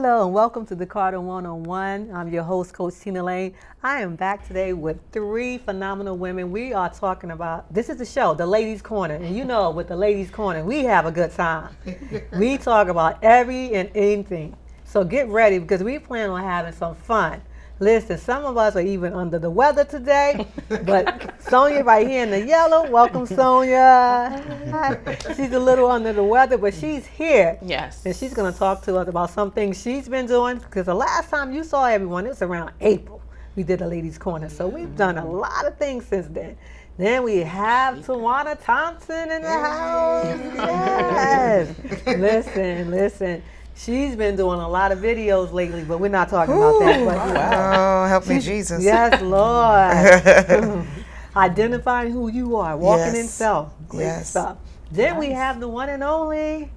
Hello and welcome to the Carter One-on-One. I'm your host, Coach Tina Lane. I am back today with three phenomenal women. We are talking about, this is the show, the Ladies Corner. And you know, with the Ladies Corner, we have a good time. We talk about every and anything. So get ready because we plan on having some fun. Listen, some of us are even under the weather today, but Sonia right here in the yellow, welcome Sonia. She's a little under the weather, but she's here. Yes. And she's going to talk to us about some things she's been doing, because the last time you saw everyone, it was around April. We did a Ladies Corner, so we've done a lot of things since then. Then we have Tawana Thompson in the house. Yes. Listen. She's been doing a lot of videos lately, but we're not talking about that. But, wow, help me, Jesus. Yes, Lord. Identifying who you are, walking in self. Great stuff. Then we have the one and only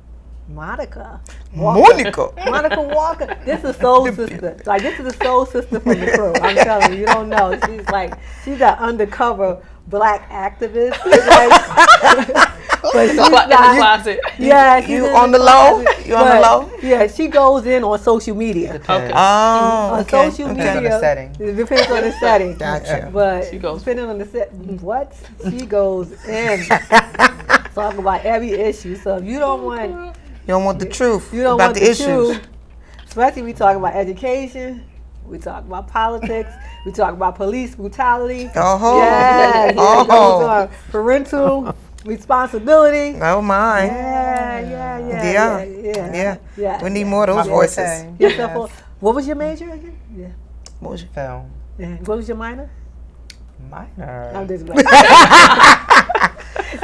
Monica Walker. Monica Walker. This is soul sister. Like, this is the soul sister from the crew. I'm telling you, you don't know. She's that undercover black activist. But she's in the closet. Yeah, you on the low? You on the low? Yeah, she goes in on social media. Okay. Oh, on social media. Depends on the setting. It depends on the setting. Gotcha. But She goes. depending on the set, what? She goes in. Talk about every issue. So if you don't want the truth you don't about want the issues. truth, especially we talk about education, we talk about politics, we talk about police brutality. Oh. Yes, Oh. it goes on. Parental responsibility. Oh my. Yeah. We need more of those voices. Yes. What was your major again? Yeah. What was your Film. Yeah. What was your minor? Minor. I'm just because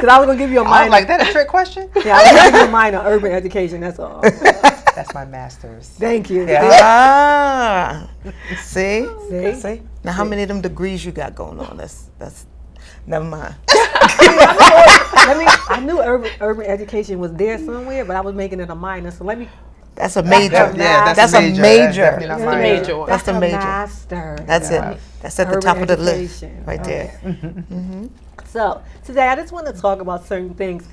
I was gonna give you a I minor. was like, that a trick question? Yeah, I was gonna give you a minor, urban education. That's all. That's my master's. Thank you. Ah. See? See? Now how many of them degrees you got going on? That's never mind. I knew urban education was there somewhere, but I was making it a minor. So That's a major. That's a major. That's definitely not the minor. major one. That's the a major. master. That's it. That's at the Urban top of the list education. right there. So today I just want to talk about certain things.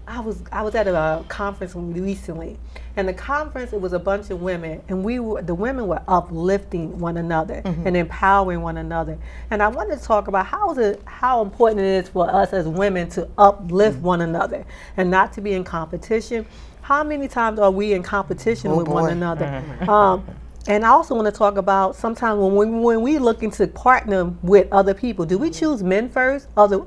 I was at a conference recently, and the conference, it was a bunch of women, and the women were uplifting one another and empowering one another. And I wanted to talk about how important it is for us as women to uplift one another and not to be in competition. How many times are we in competition with one another? And I also want to talk about sometimes when we looking to partner with other people, do we choose men first over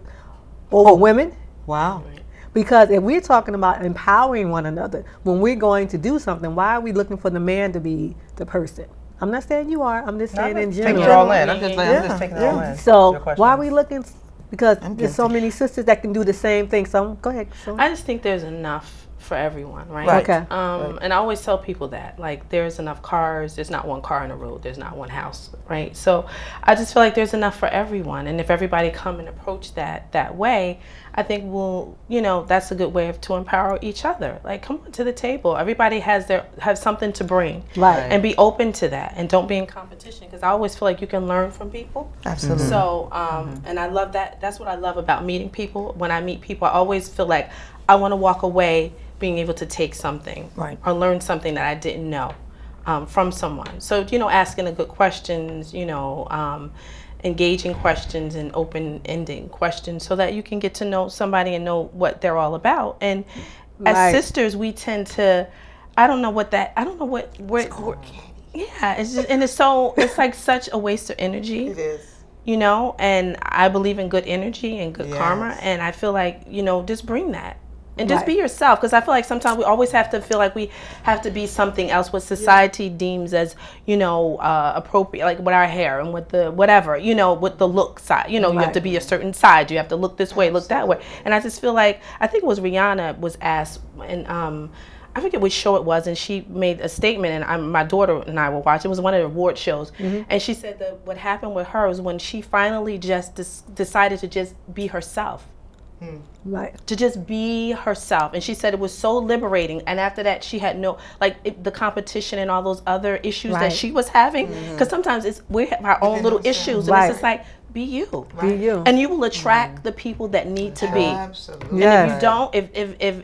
women? Wow. Because if we're talking about empowering one another, when we're going to do something, why are we looking for the man to be the person? I'm not saying you are. I'm just saying in general. Taking it all in. I'm just taking it all in. So Your why are questions. we looking? Because there's so many sisters that can do the same thing. So go ahead. I just think there's enough for everyone, right? Right. Okay. And I always tell people that, like, there's enough cars. There's not one car on the road. There's not one house, right? So I just feel like there's enough for everyone. And if everybody come and approach that way, I think that's a good way to empower each other. Like, come on to the table. Everybody have something to bring, Right. and be open to that, and don't be in competition. Because I always feel like you can learn from people. Absolutely. So, and I love that. That's what I love about meeting people. When I meet people, I always feel like I want to walk away being able to take something or learn something that I didn't know from someone. So, asking the good questions, engaging questions and open-ending questions so that you can get to know somebody and know what they're all about. And as sisters, we tend to, it's like such a waste of energy. It is. And I believe in good energy and good karma. And I feel like, just bring that. And just be yourself, because I feel like sometimes we always have to feel like we have to be something else what society deems as, appropriate, like with our hair and with the whatever, with the look side. You have to be a certain side. You have to look this way, look that way. And I just feel like, I think it was Rihanna was asked, and I forget which show it was, and she made a statement, and my daughter and I were watching. It was one of the award shows, and she said that what happened with her was when she finally just decided to just be herself. Right. To just be herself. And she said it was so liberating. And after that, she had the competition and all those other issues that she was having. Because sometimes we have our own little issues. And it's just like, be you. Be you. And you will attract the people that need to be. Absolutely. Yeah. And if you don't,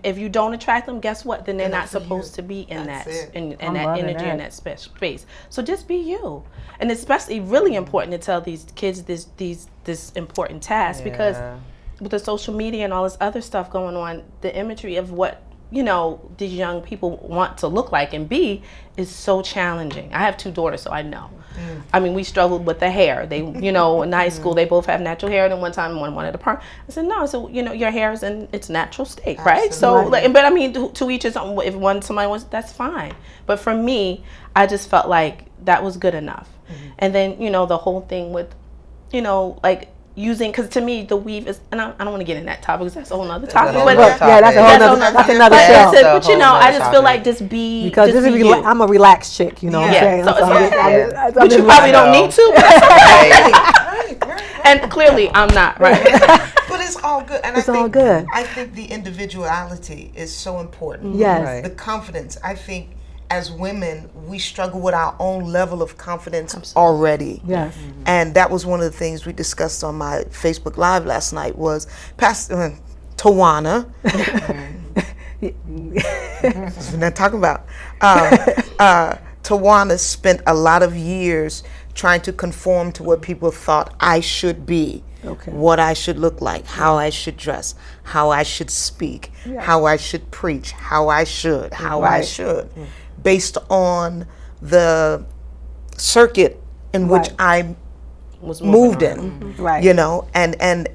if you don't attract them, guess what? Then they're not for you. supposed to be in That's that it. in I'm that loving energy that. in that space. So just be you. And it's especially really important to tell these kids this important task because Yeah. with the social media and all this other stuff going on, the imagery of what these young people want to look like and be is so challenging. I have 2 daughters, so I know. I mean, we struggled with the hair. They, in high school, they both have natural hair. And one time, one wanted a perm. I said, no. So, your hair is in its natural state, right? So, Absolutely. but I mean, to each his own. If somebody wants, that's fine. But for me, I just felt like that was good enough. And then, the whole thing with, using, because to me the weave is, and I don't want to get in that topic because that's a whole nother topic. whole But nother Yeah, that's a whole nother, that's another but, show. but I just feel like just be Because just this be is you. I'm a relaxed chick, you know what I'm Yeah, saying? so it's okay. I'm But you just probably relaxed. don't need to. But that's okay. Right. And clearly I'm not, right? But it's all good. And It's I think, all good. I think the individuality is so important. Yes. Right. The confidence. I think as women, we struggle with our own level of confidence already. Yes. And that was one of the things we discussed on my Facebook Live last night was Pastor Tawana. That's what we're not talking about. Tawana spent a lot of years trying to conform to what people thought I should be. Okay. What I should look like, how I should dress, how I should speak, how I should preach, how I should, based on the circuit in which Right. I Was moved on. in. Right.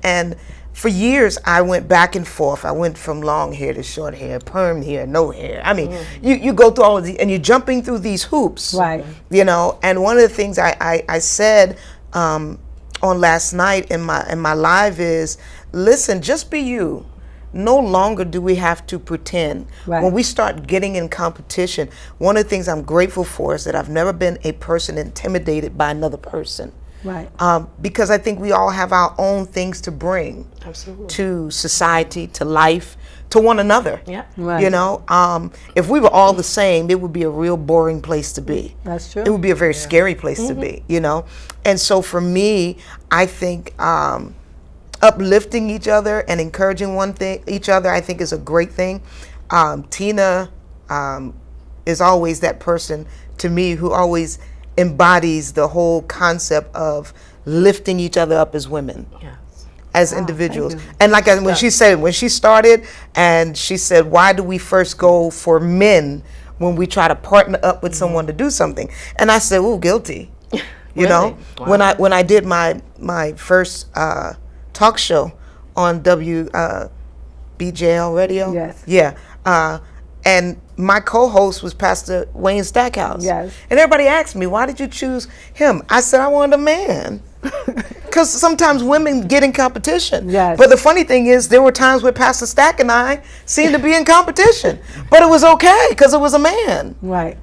And for years I went back and forth. I went from long hair to short hair, perm hair, no hair. I mean, you go through all of these, and you're jumping through these hoops. Right. And one of the things I said on last night in my live is, listen, just be you. No longer do we have to pretend. Right. When we start getting in competition, one of the things I'm grateful for is that I've never been a person intimidated by another person. Right. Because I think we all have our own things to bring to society, to life, to one another. Yeah. Right. If we were all the same, it would be a real boring place to be. That's true. It would be a very scary place to be, And so for me, I think uplifting each other and encouraging each other, I think is a great thing. Tina is always that person to me who always embodies the whole concept of lifting each other up as women. Yeah. As individuals. thank you. And like when she started and she said, why do we first go for men when we try to partner up with someone to do something? And I said, oh, guilty. You know, Wow. when I did my first talk show on WBJL radio. Yes. Yeah. And my co-host was Pastor Wayne Stackhouse. Yes. And everybody asked me, why did you choose him? I said, I wanted a man. Because sometimes women get in competition. Yes. But the funny thing is, there were times where Pastor Stack and I seemed to be in competition. But it was okay, because it was a man. Right.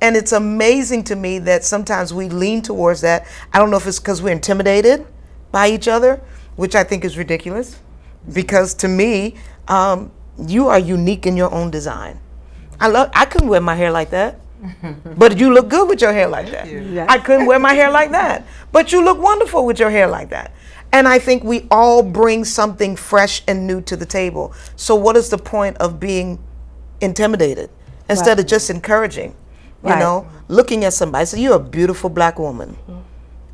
And it's amazing to me that sometimes we lean towards that. I don't know if it's because we're intimidated by each other, which I think is ridiculous. Because to me, you are unique in your own design. I couldn't wear my hair like that. But you look good with your hair like that. Yes. I couldn't wear my hair like that. But you look wonderful with your hair like that. And I think we all bring something fresh and new to the table. So what is the point of being intimidated instead of just encouraging? You Right. know, looking at somebody, say, you're a beautiful black woman.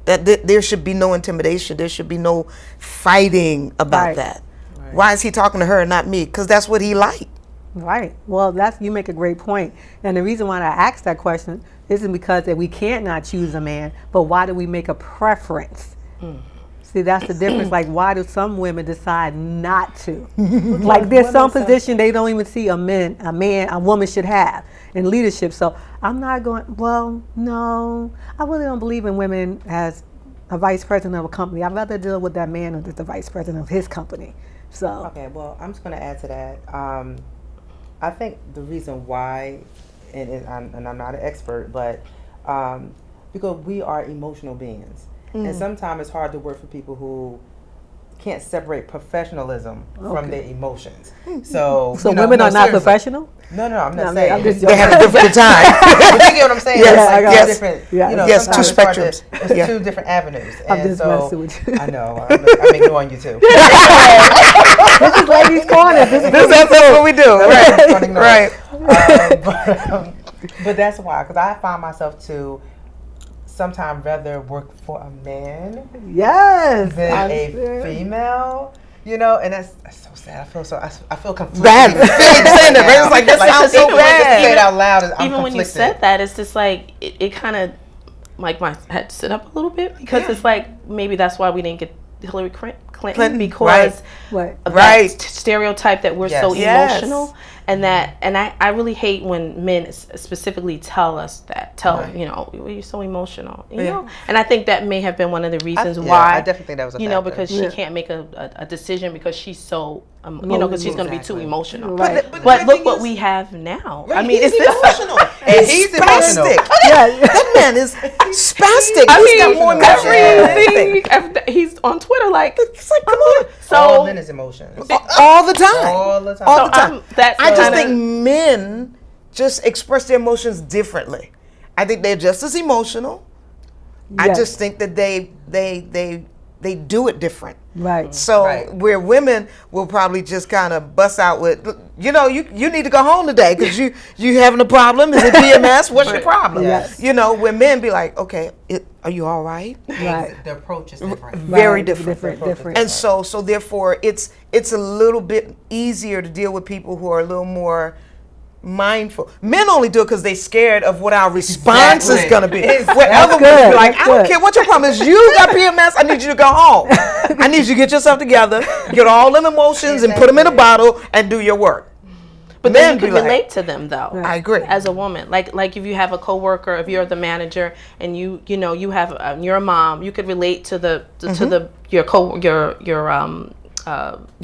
That there should be no intimidation. There should be no fighting about Right. that. Why is he talking to her and not me? Because that's what he liked. Right. Well, you make a great point. And the reason why I asked that question isn't because that we can't not choose a man, but why do we make a preference? See, that's the difference. Like, why do some women decide not to? Like, there's some position they don't even see a woman should have in leadership. So I'm not going, well, no, I really don't believe in women as a vice president of a company. I'd rather deal with that man who's the vice president of his company. So, Okay, well, I'm just going to add to that. I think the reason why, and I'm not an expert, but because we are emotional beings. And sometimes it's hard to work for people who can't separate professionalism from their emotions. So women are not professional? No, I'm not saying. I'm just They had a different time. But you get what I'm saying? Yes, It's like yes. different. Yeah. You know, Yes, two sometimes it's hard to- spectrums. It's Yeah. two different avenues. I'm And just so, messing with you. I know. I'm ignoring you too. This is Ladies Corner. This is That's what we do. Right. Funny note. Right. But that's why, because I find myself to sometimes rather work for a man yes. than I'm a sure. female. You know, and that's so sad. I feel conflicted. Bad. Saying that, right? It's like, that sounds so even when I bad. say it out loud, I'm Even when you conflicted. said that, it's just like it kind of like my head to sit up a little bit because it's like maybe that's why we didn't get Hillary Clinton because Right. of Right. that stereotype that we're so Yes. emotional and that I really hate when men specifically tell us that you know you're so emotional, you know, and I think that may have been one of the reasons why I definitely think that was a you know factor. because she can't make a decision because she's so you know because she's going to be too emotional. Right. But look what we have now. I mean, he's it's emotional. And he's emotional. spastic. Yeah. That man is spastic. I He's got mean, more emotion than anything. everything. He's on Twitter like, It's like, come on. All so. men is emotions. All the time. All the time. All the time. That's I just kinda- think men just express their emotions differently. I think they're just as emotional. I Yes. just think that they do it different. Right. So Right. where women will probably just kind of bust out with, you know, you need to go home today because you having a problem. Is it PMS? What's your problem? Yes. You know, where men be like, okay, are you all right? Right. The approach is different. Very Right. different. Different. And so therefore it's a little bit easier to deal with people who are a little more mindful. Men only do it because they're scared of what our response is Exactly. going to be. Where other women good. be like, That's I don't good. care what your problem is. You got PMS. I need you to go home. I need you to get yourself together, get all them emotions and put them in a bottle and do your work. But Men then you be can like- relate to them though. I agree. As a woman, like if you have a coworker, if you're the manager, and you know you have you're a mom, you could relate to your colleague,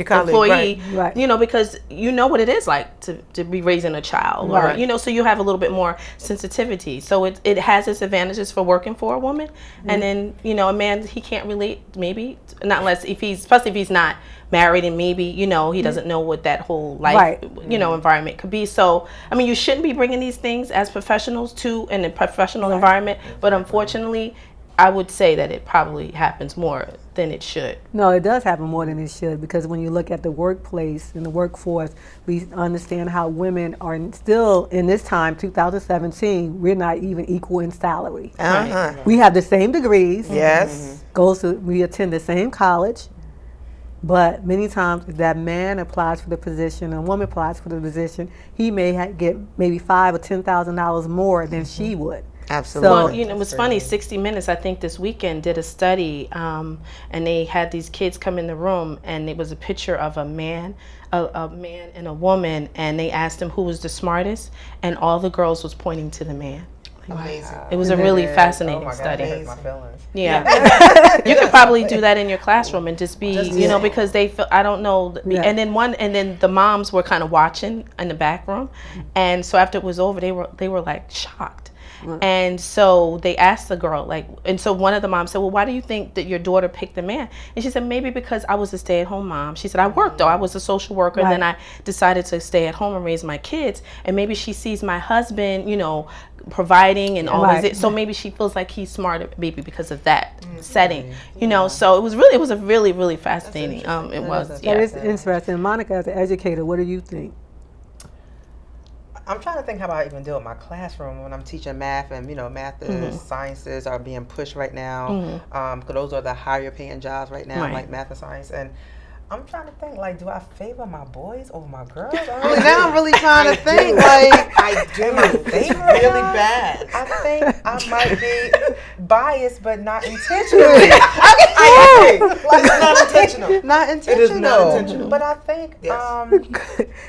employee, right. you know, because you know what it is like to be raising a child, or Right. you know, so you have a little bit more sensitivity. So it has its advantages for working for a woman, and then you know, a man he can't relate maybe not unless especially if he's not married and maybe you know he doesn't know what that whole life Right. you know environment could be. So I mean, you shouldn't be bringing these things as professionals to in a professional environment, but unfortunately I would say that it probably happens more than it should. No, it does happen more than it should because when you look at the workplace and the workforce, we understand how women are still in this time, 2017, we're not even equal in salary. Uh-huh. We have the same degrees. Yes. We attend the same college, but many times if that man applies for the position and a woman applies for the position, he may get maybe $5,000 or $10,000 more than she would. Absolutely. Well, you know, it was funny. 60 Minutes, I think, this weekend did a study, and they had these kids come in the room, and it was a picture of a man and a woman, and they asked them who was the smartest, and all the girls was pointing to the man. Amazing. It was a really fascinating Oh my God, study. that hurt my feelings. Yeah, you could probably do that in your classroom and just be, you know, because they feel I don't know, Yeah. and then the moms were kind of watching in the back room, and so after it was over, they were like shocked. And so they asked the girl, like, and so one of the moms said, well, why do you think that your daughter picked the man? And she said, maybe because I was a stay-at-home mom. She said, I worked though. I was a social worker. And then I decided to stay at home and raise my kids. And maybe she sees my husband, you know, providing and all Right. this. So maybe she feels like he's smarter, maybe because of that setting, you know. So it was a really, really fascinating. It was, That yeah. is interesting. Monica, as an educator, what do you think? I'm trying to think how I even deal with my classroom when I'm teaching math, and you know, math is sciences are being pushed right now. 'Cause those are the higher paying jobs right now, Right. like math and science. And I'm trying to think, like, do I favor my boys over my girls? Now I'm really trying to think, like, I do. am I It's favoring really them? bad. I think I might be biased, but not intentionally. Like, it's not intentional. Not intentional. It is not intentional. But I think Yes.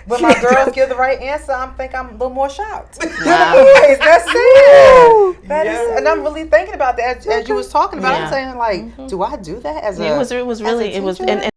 when my girls give the right answer, I think I'm a little more shocked. Boys, that's it. That is, and I'm really thinking about that as you was talking about. Yeah. I'm saying, like, do I do that as a? It was really, as a it was, teacher? and